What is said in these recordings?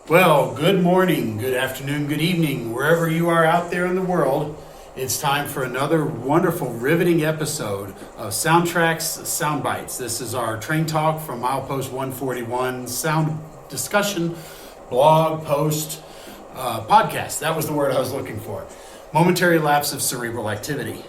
Well, good morning, good afternoon, good evening, wherever you are out there in the world. It's time for another wonderful, riveting episode of SoundTraxx Sound Bites. This is our train talk from milepost 141, sound discussion, blog, post, podcast. That was the word I was looking for. Momentary lapse of cerebral activity.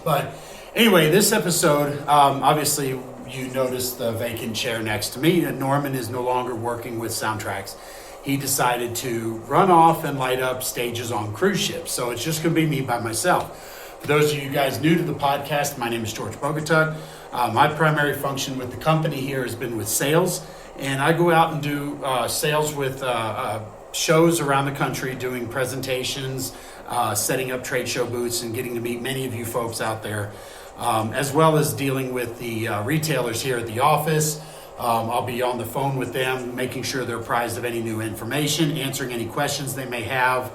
But anyway, this episode, obviously you noticed the vacant chair next to me. Norman is no longer working with SoundTraxx. He decided to run off and light up stages on cruise ships. So it's just going to be me by myself. For those of you guys new to the podcast, my name is George Bogatug. My primary function with the company here has been with sales. And I go out and do sales with shows around the country, doing presentations, setting up trade show booths and getting to meet many of you folks out there, as well as dealing with the retailers here at the office. I'll be on the phone with them, making sure they're apprised of any new information, answering any questions they may have,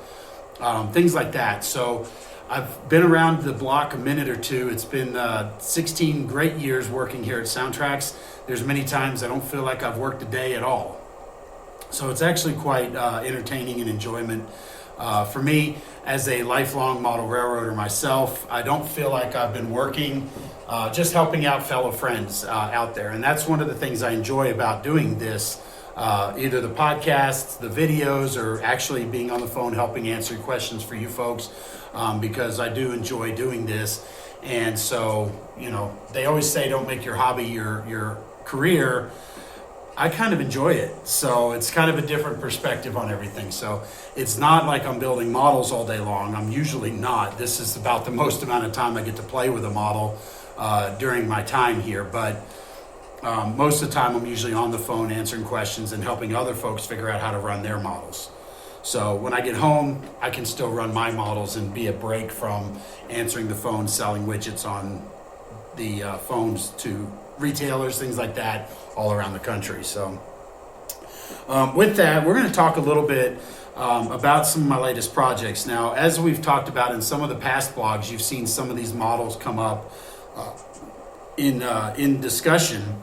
things like that. So I've been around the block a minute or two. It's been 16 great years working here at SoundTraxx. There's many times I don't feel like I've worked a day at all. So it's actually quite entertaining and enjoyment. For me, as a lifelong model railroader myself, I don't feel like I've been working, just helping out fellow friends out there. And that's one of the things I enjoy about doing this, either the podcasts, the videos, or actually being on the phone helping answer questions for you folks, because I do enjoy doing this. And so, you know, they always say don't make your hobby your career. I kind of enjoy it. So it's kind of a different perspective on everything. So it's not like I'm building models all day long. I'm usually not. This is about the most amount of time I get to play with a model during my time here. But most of the time I'm usually on the phone answering questions and helping other folks figure out how to run their models. So when I get home, I can still run my models and be a break from answering the phone, selling widgets on the phones to retailers, things like that, all around the country. So with that, we're going to talk a little bit about some of my latest projects. Now, as we've talked about in some of the past blogs, you've seen some of these models come up in discussion.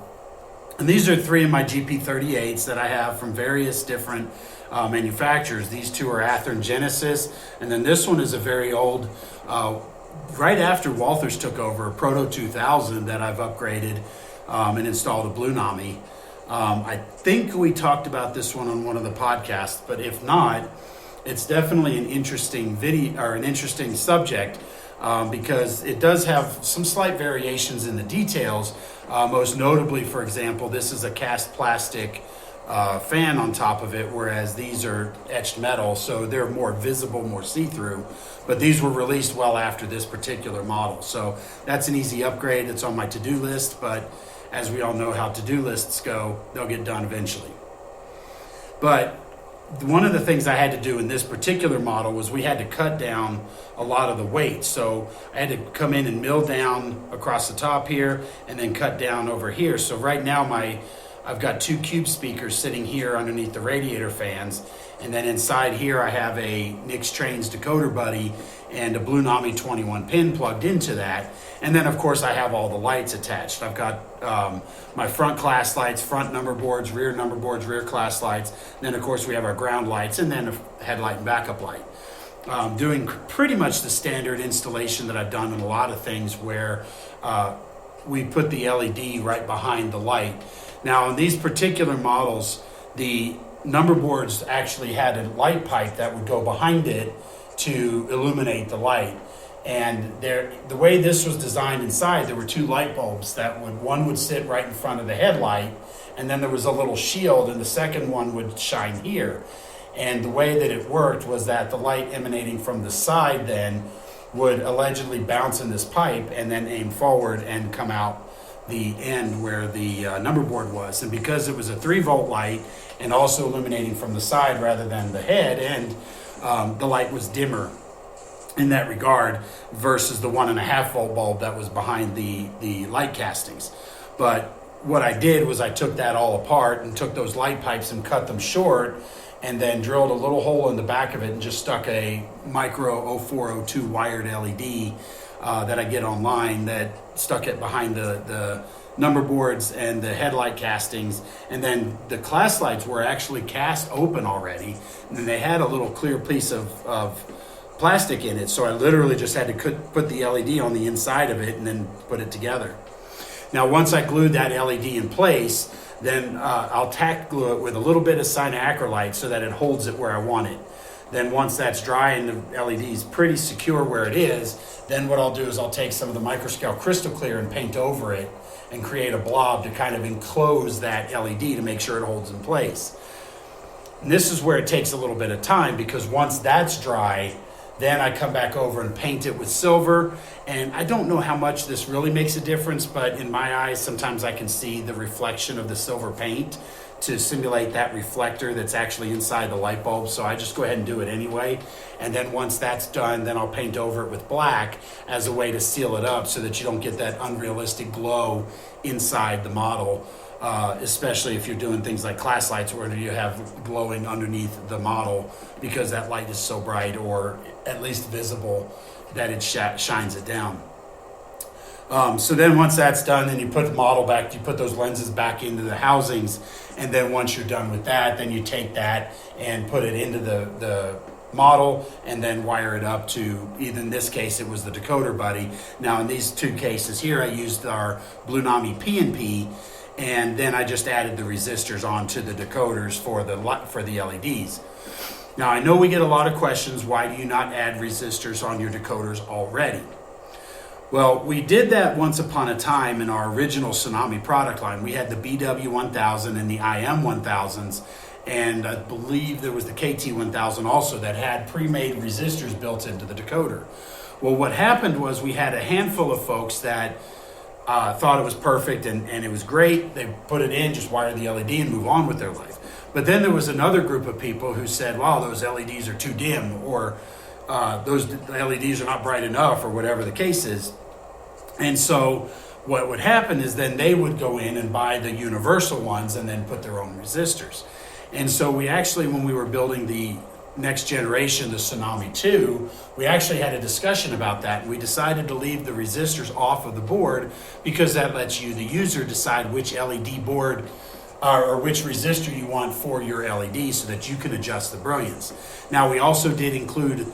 And these are three of my GP38s that I have from various different manufacturers. These two are Athearn Genesis, and then this one is a very old, right after Walthers took over, a Proto 2000 that I've upgraded and installed a BlueNami. I think we talked about this one on one of the podcasts, but if not, it's definitely an interesting video or an interesting subject because it does have some slight variations in the details. Most notably, for example, this is a cast plastic fan on top of it, whereas these are etched metal, so they're more visible, more see-through. But these were released well after this particular model, so that's an easy upgrade. It's on my to-do list, but as we all know how to-do lists go, they'll get done eventually. But one of the things I had to do in this particular model was we had to cut down a lot of the weight. So I had to come in and mill down across the top here and then cut down over here. So right now I've got two cube speakers sitting here underneath the radiator fans, and then inside here I have a Nix Trains Decoder Buddy and a BlueNami 21 pin plugged into that. And then of course I have all the lights attached. I've got my front class lights, front number boards, rear class lights. Then of course we have our ground lights and then a headlight and backup light. Doing pretty much the standard installation that I've done in a lot of things where we put the LED right behind the light. Now, on these particular models, the number boards actually had a light pipe that would go behind it to illuminate the light. And the way this was designed inside, there were two light bulbs one would sit right in front of the headlight, and then there was a little shield, and the second one would shine here. And the way that it worked was that the light emanating from the side then would allegedly bounce in this pipe and then aim forward and come out the end where the number board was. And because it was a 3-volt light and also illuminating from the side rather than the head end, the light was dimmer in that regard versus the 1.5 volt bulb that was behind the light castings. But what I did was I took that all apart and took those light pipes and cut them short, and then drilled a little hole in the back of it and just stuck a micro 0402 wired LED that I get online, that stuck it behind the number boards and the headlight castings. And then the class lights were actually cast open already, and then they had a little clear piece of plastic in it, so I literally just had to put the LED on the inside of it and then put it together. Now once I glued that LED in place, then I'll tack glue it with a little bit of cyanoacrylate so that it holds it where I want it. Then once that's dry and the LED is pretty secure where it is, then what I'll do is I'll take some of the microscale crystal clear and paint over it and create a blob to kind of enclose that LED to make sure it holds in place. And this is where it takes a little bit of time, because once that's dry, then I come back over and paint it with silver. And I don't know how much this really makes a difference, but in my eyes, sometimes I can see the reflection of the silver paint to simulate that reflector that's actually inside the light bulb. So I just go ahead and do it anyway. And then once that's done, then I'll paint over it with black as a way to seal it up so that you don't get that unrealistic glow inside the model. Especially if you're doing things like class lights where you have glowing underneath the model because that light is so bright, or at least visible, that it shines it down. So then once that's done, then you put the model back, you put those lenses back into the housings, and then once you're done with that, then you take that and put it into the model and then wire it up to, either in this case it was the Decoder Buddy. Now in these two cases here I used our BlueNami P&P, and then I just added the resistors onto the decoders for the LEDs. Now I know we get a lot of questions, why do you not add resistors on your decoders already? Well, we did that once upon a time in our original Tsunami product line. We had the BW1000 and the IM1000s, and I believe there was the KT1000 also that had pre-made resistors built into the decoder. Well, what happened was we had a handful of folks that thought it was perfect and it was great. They put it in, just wire the LED and move on with their life. But then there was another group of people who said, wow, those LEDs are too dim, or those LEDs are not bright enough, or whatever the case is. And so what would happen is then they would go in and buy the universal ones and then put their own resistors. And so we actually, when we were building the next generation, the Tsunami 2, we actually had a discussion about that, and we decided to leave the resistors off of the board because that lets you, the user, decide which LED board or which resistor you want for your LED so that you can adjust the brilliance. Now we also did include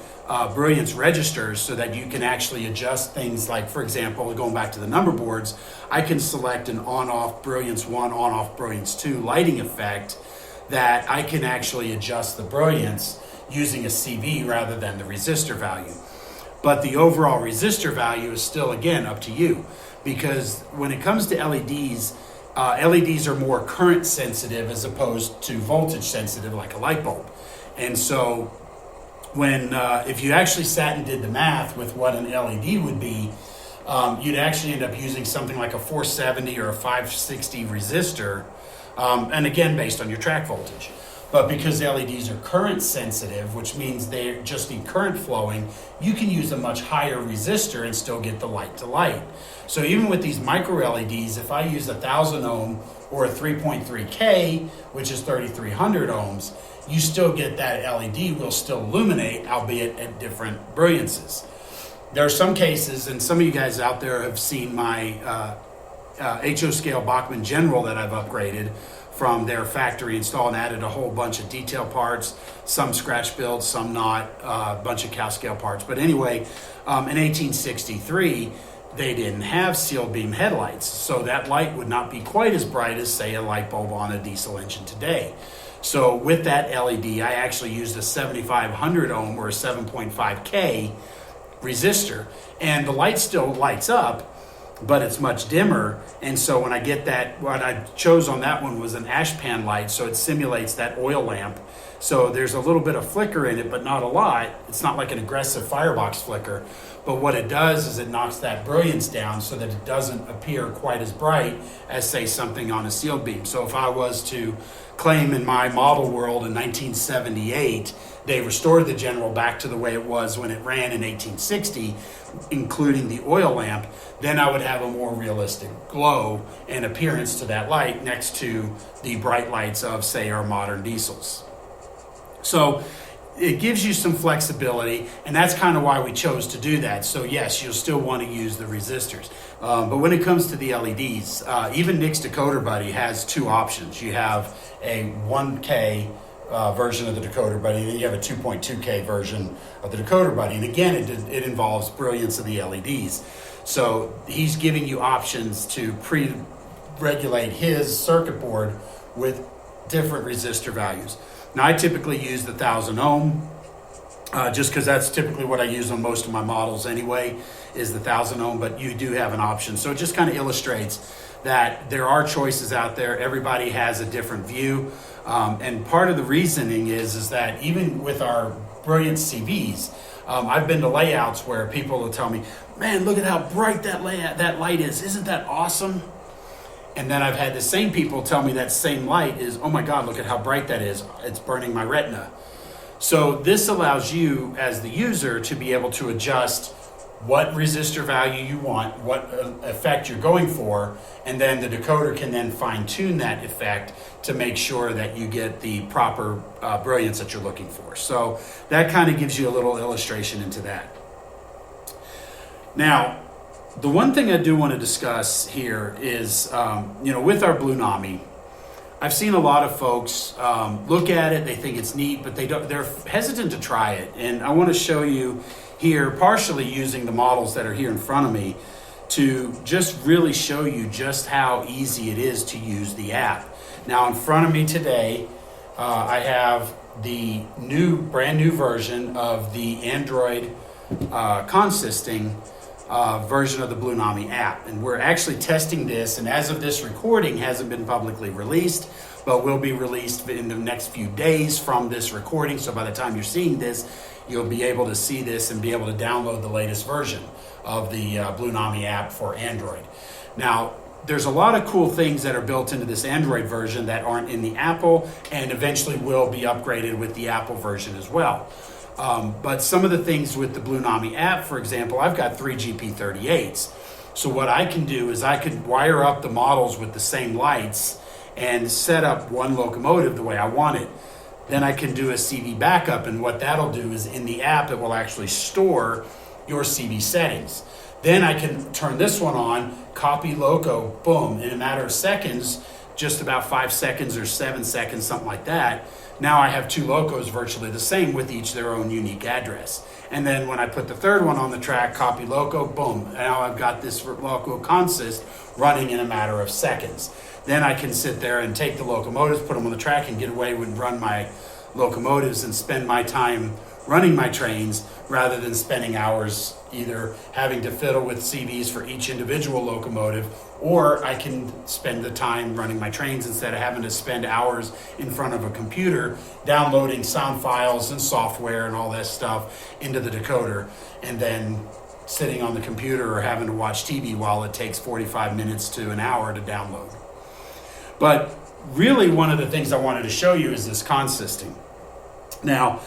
brilliance registers so that you can actually adjust things like, for example, going back to the number boards, I can select an on-off brilliance 1, on-off brilliance 2 lighting effect that I can actually adjust the brilliance using a CV rather than the resistor value. But the overall resistor value is still, again, up to you, because when it comes to LEDs, LEDs are more current sensitive as opposed to voltage sensitive like a light bulb. And so when if you actually sat and did the math with what an LED would be, you'd actually end up using something like a 470 or a 560 resistor, and again based on your track voltage. But because LEDs are current sensitive, which means they just need current flowing, you can use a much higher resistor and still get the light to light. So even with these micro LEDs, if I use 1,000 ohm or a 3.3K, which is 3,300 ohms, you still get that LED will still illuminate, albeit at different brilliances. There are some cases, and some of you guys out there have seen my HO scale Bachmann General that I've upgraded from their factory install and added a whole bunch of detail parts, some scratch builds, some not, a bunch of cow scale parts. But anyway, in 1863, they didn't have sealed beam headlights, so that light would not be quite as bright as, say, a light bulb on a diesel engine today. So with that LED, I actually used a 7,500 ohm or a 7.5K resistor, and the light still lights up, but it's much dimmer. And so when I get that, what I chose on that one was an ash pan light, so it simulates that oil lamp. So there's a little bit of flicker in it, but not a lot. It's not like an aggressive firebox flicker, but what it does is it knocks that brilliance down so that it doesn't appear quite as bright as, say, something on a sealed beam. So if I was to claim in my model world in 1978 they restored the General back to the way it was when it ran in 1860, including the oil lamp, then I would have a more realistic glow and appearance to that light next to the bright lights of, say, our modern diesels. So it gives you some flexibility, and that's kind of why we chose to do that. So yes, you'll still want to use the resistors. But when it comes to the LEDs, even Nick's Decoder Buddy has two options. You have a 1K version of the Decoder Buddy, and then you have a 2.2K version of the Decoder Buddy. And again, it involves brilliance of the LEDs. So he's giving you options to pre-regulate his circuit board with different resistor values. Now, I typically use the 1000 ohm, just because that's typically what I use on most of my models anyway, is the 1000 ohm, but you do have an option. So it just kind of illustrates that there are choices out there. Everybody has a different view. And part of the reasoning is that even with our brilliance CVs, I've been to layouts where people will tell me, man, look at how bright that light is. Isn't that awesome? And then I've had the same people tell me that same light is, oh my God, look at how bright that is. It's burning my retina. So this allows you as the user to be able to adjust what resistor value you want, what effect you're going for, and then the decoder can then fine tune that effect to make sure that you get the proper brilliance that you're looking for. So that kind of gives you a little illustration into that. Now, the one thing I do want to discuss here is, with our BlueNami, I've seen a lot of folks look at it, they think it's neat, but they're hesitant to try it. And I want to show you here, partially using the models that are here in front of me, to just really show you just how easy it is to use the app. Now, in front of me today, I have the brand new version of the Android consisting version of the BlueNami app. And we're actually testing this, and as of this recording, hasn't been publicly released, but will be released in the next few days from this recording. So by the time you're seeing this, you'll be able to see this and be able to download the latest version of the BlueNami app for Android. Now, there's a lot of cool things that are built into this Android version that aren't in the Apple, and eventually will be upgraded with the Apple version as well. But some of the things with the BlueNami app, for example, I've got 3 GP38s. So what I can do is I could wire up the models with the same lights and set up one locomotive the way I want it. Then I can do a CV backup, and what that'll do is in the app, it will actually store your CV settings. Then I can turn this one on, copy loco, boom, in a matter of seconds, just about 5 seconds or 7 seconds, something like that. Now I have 2 locos virtually the same with each their own unique address. And then when I put the third one on the track, copy loco, boom. Now I've got this loco consist running in a matter of seconds. Then I can sit there and take the locomotives, put them on the track, and get away and run my locomotives and spend my time running my trains rather than spending hours either having to fiddle with CVs for each individual locomotive, or I can spend the time running my trains instead of having to spend hours in front of a computer downloading sound files and software and all that stuff into the decoder, and then sitting on the computer or having to watch TV while it takes 45 minutes to an hour to download. But really, one of the things I wanted to show you is this consisting. Now,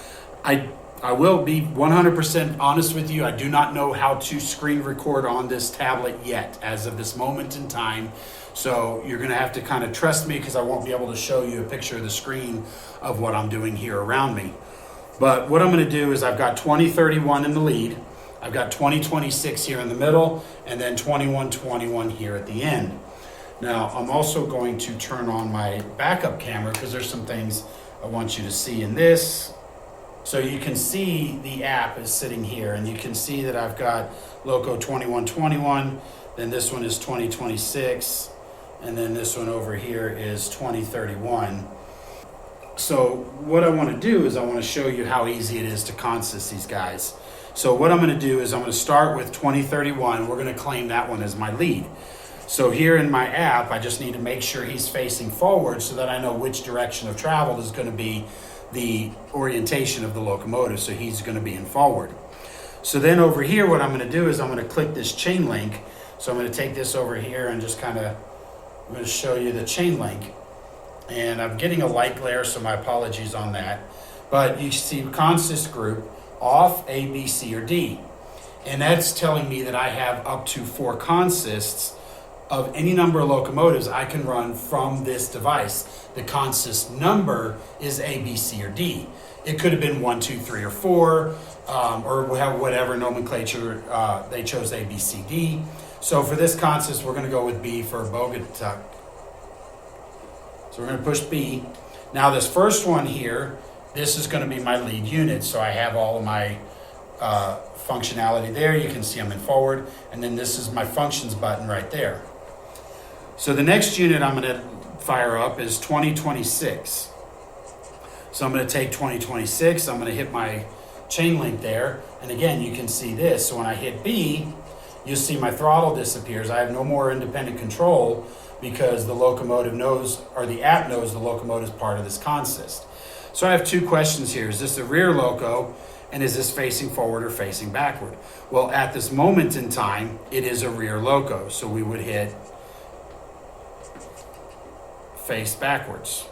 I will be 100% honest with you. I do not know how to screen record on this tablet yet, as of this moment in time. So you're going to have to kind of trust me, because I won't be able to show you a picture of the screen of what I'm doing here around me. But what I'm going to do is I've got 2031 in the lead. I've got 2026 here in the middle, and then 2121 here at the end. Now, I'm also going to turn on my backup camera, because there's some things I want you to see in this. So you can see the app is sitting here, and you can see that I've got Loco 2121, then this one is 2026, and then this one over here is 2031. So what I want to do is I want to show you how easy it is to consist these guys. So what I'm going to do is I'm going to start with 2031. We're going to claim that one as my lead. So here in my app, I just need to make sure he's facing forward so that I know which direction of travel is going to be the orientation of the locomotive. So he's going to be in forward. So then over here, what I'm going to do is I'm going to click this chain link. So I'm going to take this over here and just I'm going to show you the chain link. And I'm getting a light glare, so my apologies on that. But you see consist group off, A, B, C, or D. And that's telling me that I have up to 4 consists of any number of locomotives I can run from this device. The consist number is A, B, C, or D. It could have been 1, 2, 3, or 4, or whatever nomenclature they chose, A, B, C, D. So for this consist, we're going to go with B for Bogota. So we're going to push B. Now this first one here, this is going to be my lead unit. So I have all of my functionality there. You can see I'm in forward. And then this is my functions button right there. So the next unit I'm going to fire up is 2026. So I'm going to take 2026. I'm going to hit my chain link there. And again, you can see this. So when I hit B, you'll see my throttle disappears. I have no more independent control because the locomotive knows, or the app knows, the locomotive is part of this consist. So I have 2 questions here. Is this a rear loco, and is this facing forward or facing backward? Well, at this moment in time, it is a rear loco. So we would hit face backwards.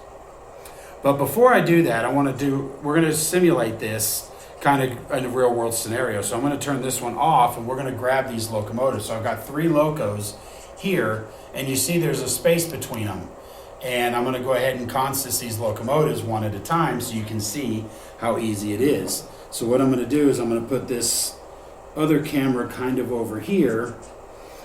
But before I do that, we're going to simulate this kind of in a real world scenario. So I'm going to turn this one off, and we're going to grab these locomotives. So I've got 3 locos here, and you see there's a space between them. And I'm going to go ahead and consist these locomotives one at a time so you can see how easy it is. So what I'm going to do is I'm going to put this other camera kind of over here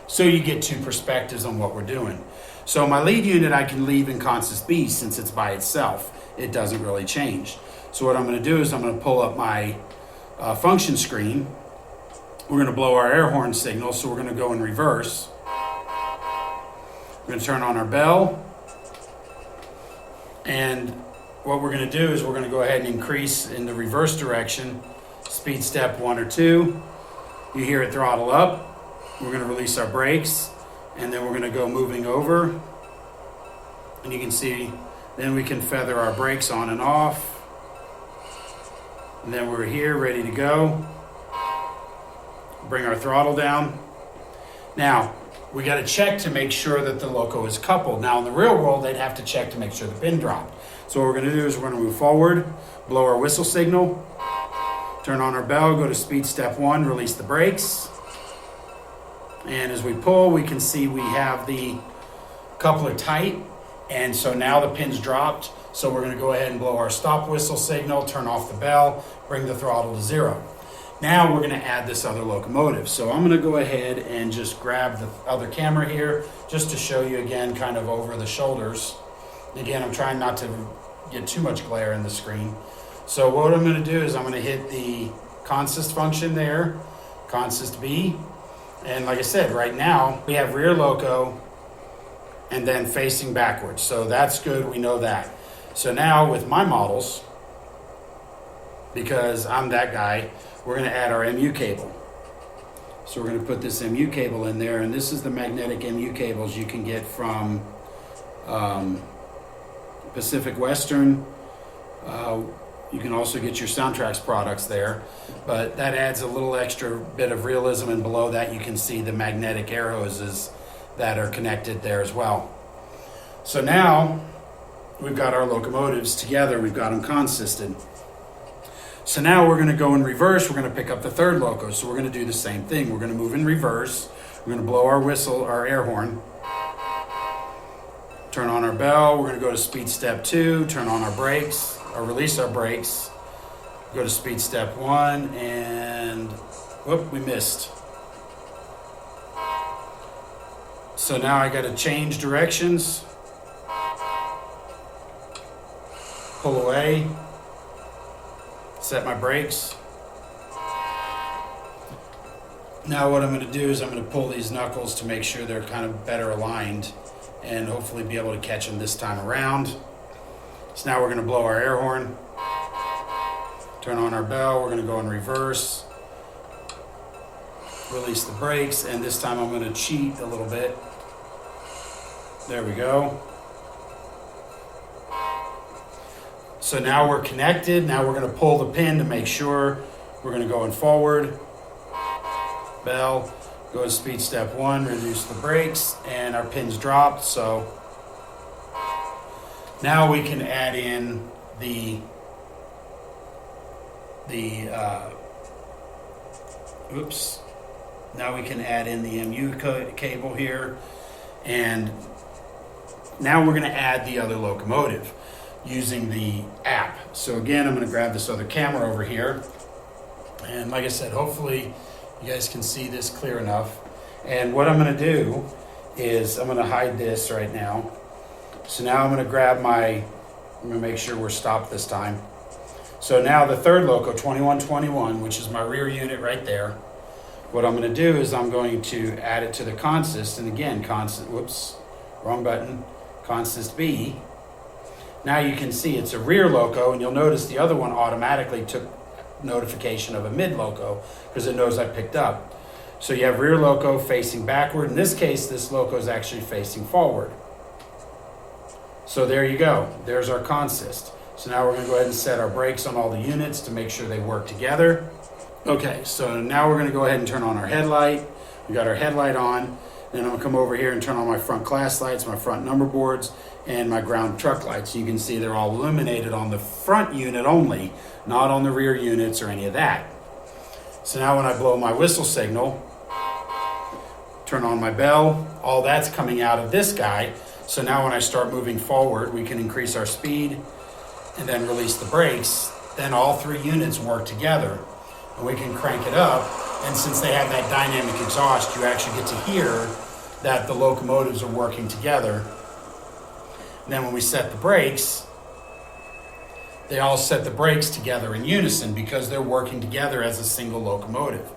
so you get 2 perspectives on what we're doing. So my lead unit I can leave in consist B since it's by itself. It doesn't really change. So what I'm going to do is I'm going to pull up my function screen. We're going to blow our air horn signal, so we're going to go in reverse. We're going to turn on our bell. And what we're going to do is we're going to go ahead and increase in the reverse direction, speed step 1 or 2. You hear it throttle up. We're going to release our brakes, and then we're going to go moving over. And you can see, then we can feather our brakes on and off. And then we're here, ready to go. Bring our throttle down. Now, we got to check to make sure that the loco is coupled. Now, in the real world, they'd have to check to make sure the pin dropped. So what we're going to do is we're going to move forward, blow our whistle signal, turn on our bell, go to speed step 1, release the brakes. And as we pull, we can see we have the coupler tight. And so now the pin's dropped. So we're going to go ahead and blow our stop whistle signal, turn off the bell, bring the throttle to 0. Now we're going to add this other locomotive. So I'm going to go ahead and just grab the other camera here just to show you again kind of over the shoulders. Again, I'm trying not to get too much glare in the screen. So what I'm going to do is I'm going to hit the consist function there, consist B. And like I said, right now we have rear loco and then facing backwards. So that's good. We know that. So now with my models, because I'm that guy, we're going to add our MU cable. So we're going to put this MU cable in there, and this is the magnetic MU cables you can get from Pacific Western. You can also get your SoundTraxx products there, but that adds a little extra bit of realism, and below that you can see the magnetic air hoses that are connected there as well. So now we've got our locomotives together, we've got them consisted. So now we're going to go in reverse, we're going to pick up the third loco. So we're going to do the same thing. We're going to move in reverse, we're going to blow our whistle, our air horn, turn on our bell, we're going to go to speed step 2, turn on our brakes, or release our brakes, go to speed step 1, and whoop, we missed. So now I got to change directions, pull away, set my brakes. Now what I'm going to do is I'm going to pull these knuckles to make sure they're kind of better aligned and hopefully be able to catch them this time around. So now we're going to blow our air horn, turn on our bell, we're going to go in reverse, release the brakes, and this time I'm going to cheat a little bit. There we go. So now we're connected. Now we're going to pull the pin to make sure. We're going to go in forward, bell, go to speed step 1, reduce the brakes, and our pin's dropped. So now we can add in the oops, now we can add in the MU cable here, and now we're going to add the other locomotive using the app. So again, I'm going to grab this other camera over here, and like I said, hopefully you guys can see this clear enough. And what I'm going to do is I'm going to hide this right now. So now I'm going to grab I'm going to make sure we're stopped this time. So now the third loco, 2121, which is my rear unit right there, what I'm going to do is I'm going to add it to the consist, and again, whoops, wrong button, consist B. Now you can see it's a rear loco, and you'll notice the other one automatically took notification of a mid loco because it knows I picked up. So you have rear loco facing backward. In this case, this loco is actually facing forward. So there you go. There's our consist. So now we're going to go ahead and set our brakes on all the units to make sure they work together. Okay, so now we're going to go ahead and turn on our headlight. We got our headlight on. Then I'm going to come over here and turn on my front class lights, my front number boards, and my ground truck lights. You can see they're all illuminated on the front unit only, not on the rear units or any of that. So now when I blow my whistle signal, turn on my bell, all that's coming out of this guy. So now when I start moving forward, we can increase our speed and then release the brakes. Then all three units work together and we can crank it up. And since they have that dynamic exhaust, you actually get to hear that the locomotives are working together. And then when we set the brakes, they all set the brakes together in unison because they're working together as a single locomotive.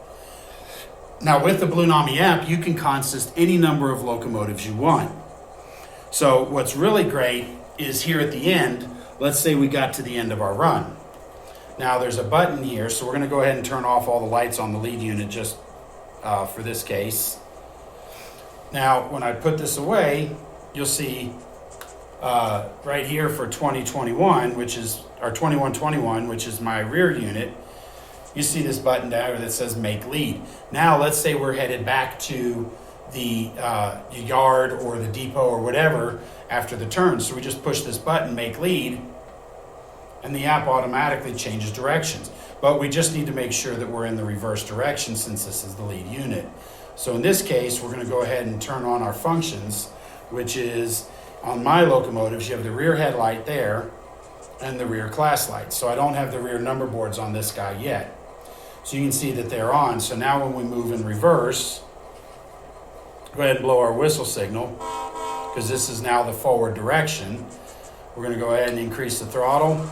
Now with the BlueNami app, you can consist any number of locomotives you want. So what's really great is here at the end, let's say we got to the end of our run. Now there's a button here, so we're going to go ahead and turn off all the lights on the lead unit just for this case. Now when I put this away, you'll see right here for 2021, which is our 2121, which is my rear unit, you see this button down there that says make lead. Now let's say we're headed back to the yard or the depot or whatever after the turn. So we just push this button, make lead, and the app automatically changes directions. But we just need to make sure that we're in the reverse direction since this is the lead unit. So in this case, we're going to go ahead and turn on our functions, which is on my locomotives, you have the rear headlight there and the rear class light. So I don't have the rear number boards on this guy yet. So you can see that they're on. So now when we move in reverse, go ahead and blow our whistle signal because this is now the forward direction. We're going to go ahead and increase the throttle,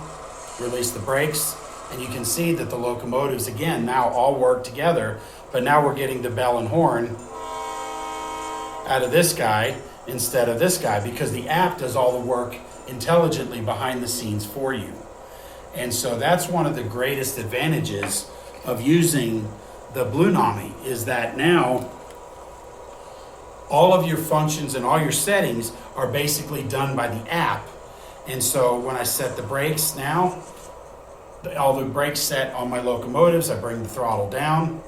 release the brakes, and you can see that the locomotives again now all work together, but now we're getting the bell and horn out of this guy instead of this guy because the app does all the work intelligently behind the scenes for you. And so that's one of the greatest advantages of using the BlueNami is that now all of your functions and all your settings are basically done by the app. And so when I set the brakes now, all the brakes set on my locomotives, I bring the throttle down,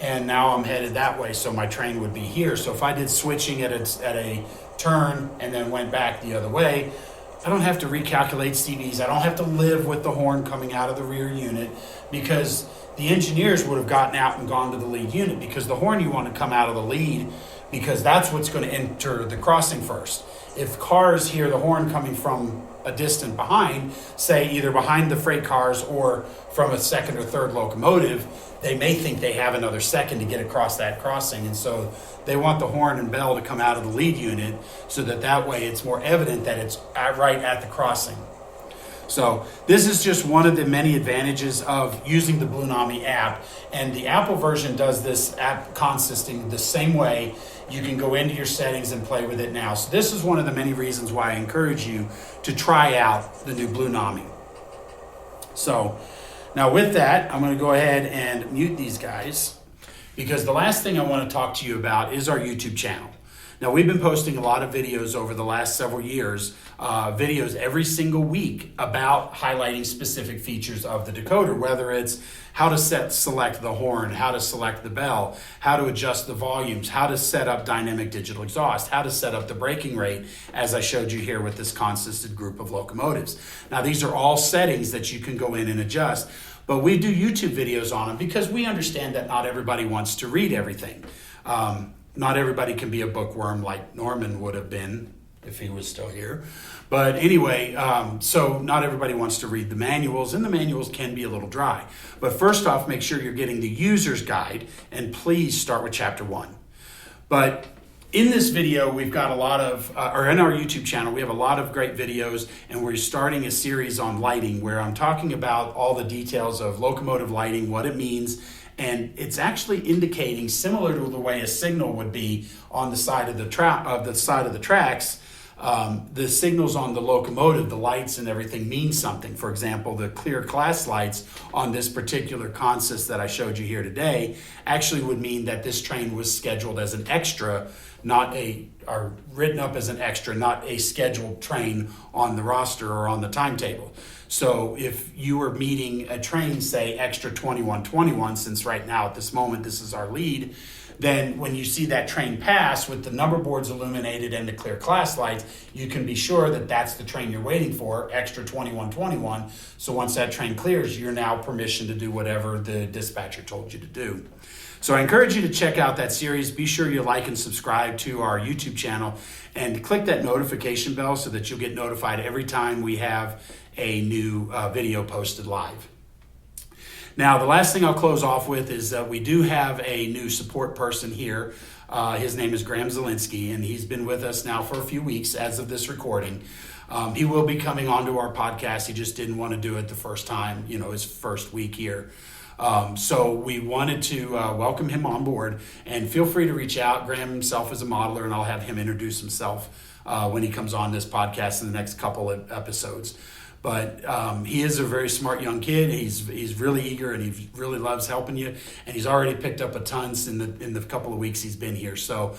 and now I'm headed that way, so my train would be here. So if I did switching at a turn and then went back the other way, I don't have to recalculate CVs. I don't have to live with the horn coming out of the rear unit because the engineers would have gotten out and gone to the lead unit because the horn you want to come out of the lead because that's what's going to enter the crossing first. If cars hear the horn coming from a distance behind, say either behind the freight cars or from a second or third locomotive, they may think they have another second to get across that crossing. And so they want the horn and bell to come out of the lead unit so that way it's more evident that it's right at the crossing. So this is just one of the many advantages of using the BlueNami app. And the Apple version does this app consisting the same way. You can go into your settings and play with it now. So this is one of the many reasons why I encourage you to try out the new BlueNami. So now with that, I'm going to go ahead and mute these guys because the last thing I want to talk to you about is our YouTube channel. Now, we've been posting a lot of videos over the last several years, videos every single week about highlighting specific features of the decoder, whether it's how to select the horn, how to select the bell, how to adjust the volumes, how to set up dynamic digital exhaust, how to set up the braking rate, as I showed you here with this consisted group of locomotives. Now, these are all settings that you can go in and adjust, but we do YouTube videos on them because we understand that not everybody wants to read everything. Not everybody can be a bookworm like Norman would have been if he was still here. But anyway, so not everybody wants to read the manuals, and the manuals can be a little dry. But first off, make sure you're getting the user's guide, and please start with chapter 1. But in this video, we've got a lot of, or in our YouTube channel, we have a lot of great videos, and we're starting a series on lighting where I'm talking about all the details of locomotive lighting, what it means, and it's actually indicating, similar to the way a signal would be on the side of the tracks. The signals on the locomotive, the lights and everything mean something. For example, the clear class lights on this particular consist that I showed you here today actually would mean that this train was scheduled as an extra, or written up as an extra, not a scheduled train on the roster or on the timetable. So if you were meeting a train, say extra 2121, since right now at this moment this is our lead, then when you see that train pass with the number boards illuminated and the clear class lights, you can be sure that that's the train you're waiting for, extra 2121. So once that train clears, you're now permission to do whatever the dispatcher told you to do. So I encourage you to check out that series. Be sure you like and subscribe to our YouTube channel and click that notification bell so that you'll get notified every time we have a new video posted live. Now, the last thing I'll close off with is that we do have a new support person here. His name is Graham Zielinski, and he's been with us now for a few weeks as of this recording. He will be coming onto our podcast. He just didn't want to do it the first time, his first week here. So we wanted to welcome him on board, and feel free to reach out. Graham himself is a modeler, and I'll have him introduce himself when he comes on this podcast in the next couple of episodes. But he is a very smart young kid. He's really eager, and he really loves helping you. And he's already picked up a ton in the couple of weeks he's been here. So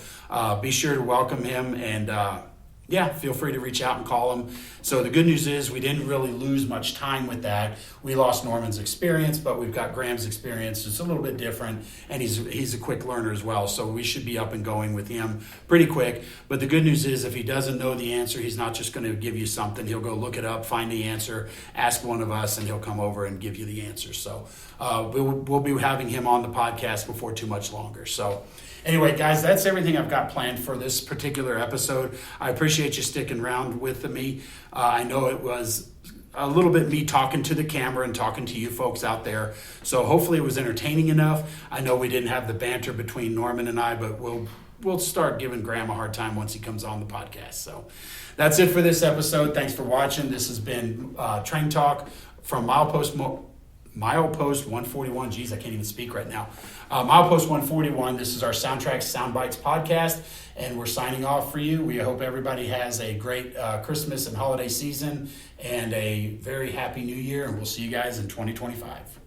be sure to welcome him, and feel free to reach out and call him. So the good news is we didn't really lose much time with that. We lost Norman's experience, but we've got Graham's experience. It's a little bit different, and he's a quick learner as well. So we should be up and going with him pretty quick. But the good news is if he doesn't know the answer, he's not just going to give you something. He'll go look it up, find the answer, ask one of us, and he'll come over and give you the answer. So we'll be having him on the podcast before too much longer. So anyway, guys, that's everything I've got planned for this particular episode. I appreciate you sticking around with me. I know it was a little bit me talking to the camera and talking to you folks out there. So hopefully it was entertaining enough. I know we didn't have the banter between Norman and I, but we'll start giving Graham a hard time once he comes on the podcast. So that's it for this episode. Thanks for watching. This has been Train Talk from Milepost 141. Geez, I can't even speak right now. Milepost 141. This is our SoundTraxx Soundbites podcast, and we're signing off for you. We hope everybody has a great Christmas and holiday season and a very happy new year, and we'll see you guys in 2025.